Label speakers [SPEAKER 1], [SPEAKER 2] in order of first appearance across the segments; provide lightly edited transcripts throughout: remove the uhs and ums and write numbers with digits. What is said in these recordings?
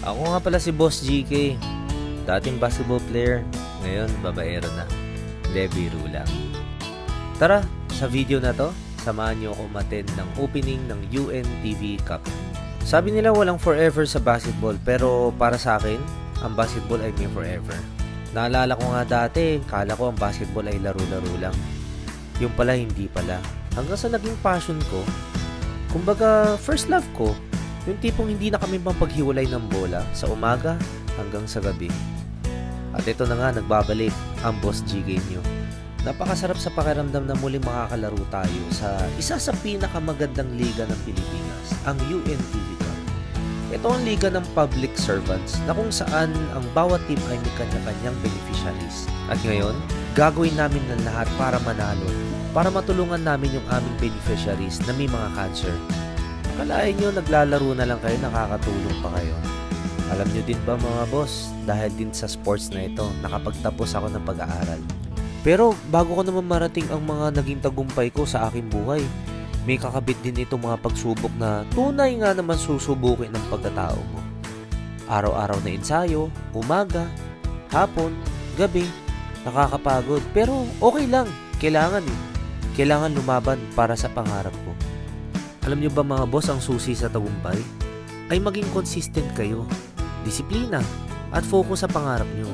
[SPEAKER 1] Ako nga pala si Boss GK, dating basketball player, ngayon babaero na. Hindi, biro lang. Tara, sa video na to, samahan nyo ako umattend ng opening ng UNTV Cup. Sabi nila walang forever sa basketball, pero para sa akin, ang basketball ay may forever. Naalala ko nga dati, kala ko ang basketball ay laro-laro lang. Yung pala, hindi pala. Hanggang sa naging passion ko, kumbaga first love ko, yung tipong hindi na kami mapaghiwalay ng bola sa umaga hanggang sa gabi. At ito na nga, nagbabalik ang Boss GK nyo. Napakasarap sa pakiramdam na muling makakalaro tayo sa isa sa pinakamagandang liga ng Pilipinas, ang UNTV Cup. Ito ang liga ng public servants na kung saan ang bawat team ay may kanya-kanyang beneficiaries. At ngayon, gagawin namin ng lahat para manalo, para matulungan namin yung aming beneficiaries na may mga cancer. Kalahin nyo, naglalaro na lang kayo, nakakatulong pa kayo. Alam nyo din ba mga boss, dahil din sa sports na ito, nakapagtapos ako ng pag-aaral. Pero bago ko naman marating ang mga naging tagumpay ko sa aking buhay, may kakabit din itong mga pagsubok na tunay nga naman susubukin ng pagkatao mo. Araw-araw na ensayo, umaga, hapon, gabi, nakakapagod. Pero okay lang, kailangan lumaban para sa pangarap ko. Alam nyo ba mga boss, ang susi sa tagumpay ay maging consistent kayo, disiplina, at focus sa pangarap nyo.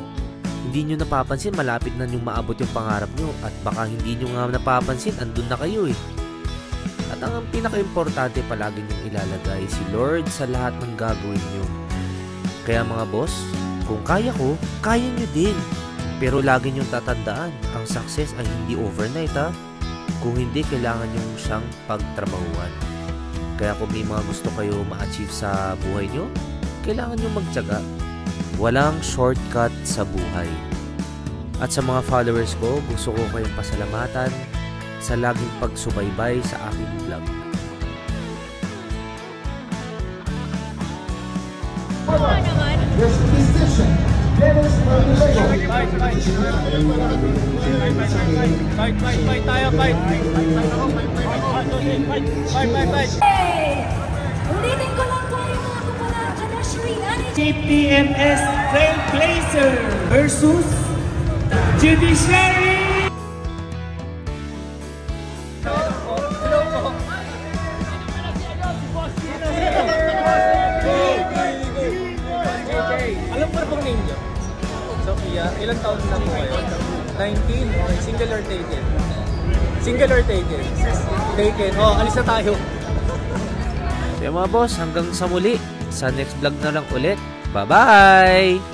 [SPEAKER 1] Hindi nyo napapansin, malapit na nyo maabot yung pangarap nyo, at baka hindi nyo nga napapansin, andun na kayo eh. At ang pinaka-importante, palagi nyo ilalagay si Lord sa lahat ng gagawin nyo. Kaya mga boss, kung kaya ko, kaya nyo din. Pero lagi nyo tatandaan, ang success ay hindi overnight ha. Kung hindi, kailangan nyo siyang pagtrabahuan. Kaya kung may mga gusto kayo ma-achieve sa buhay nyo, kailangan nyo magtiyaga. Walang shortcut sa buhay. At sa mga followers ko, gusto ko kayong pasalamatan sa laging pagsubaybay sa aking vlog.
[SPEAKER 2] There's a decision. Dennis
[SPEAKER 3] Ulitin ko lang po yung mga kupala.
[SPEAKER 4] TPMS Trailblazer versus Judiciary.
[SPEAKER 5] Alam mo na bang name nyo? Sophia, ilang taon na po kayo? 19? Okay, single or taken? Single or taken? Taken. Oh, alis na tayo.
[SPEAKER 1] Kaya mga boss, hanggang sa muli. Sa next vlog na lang ulit. Bye-bye!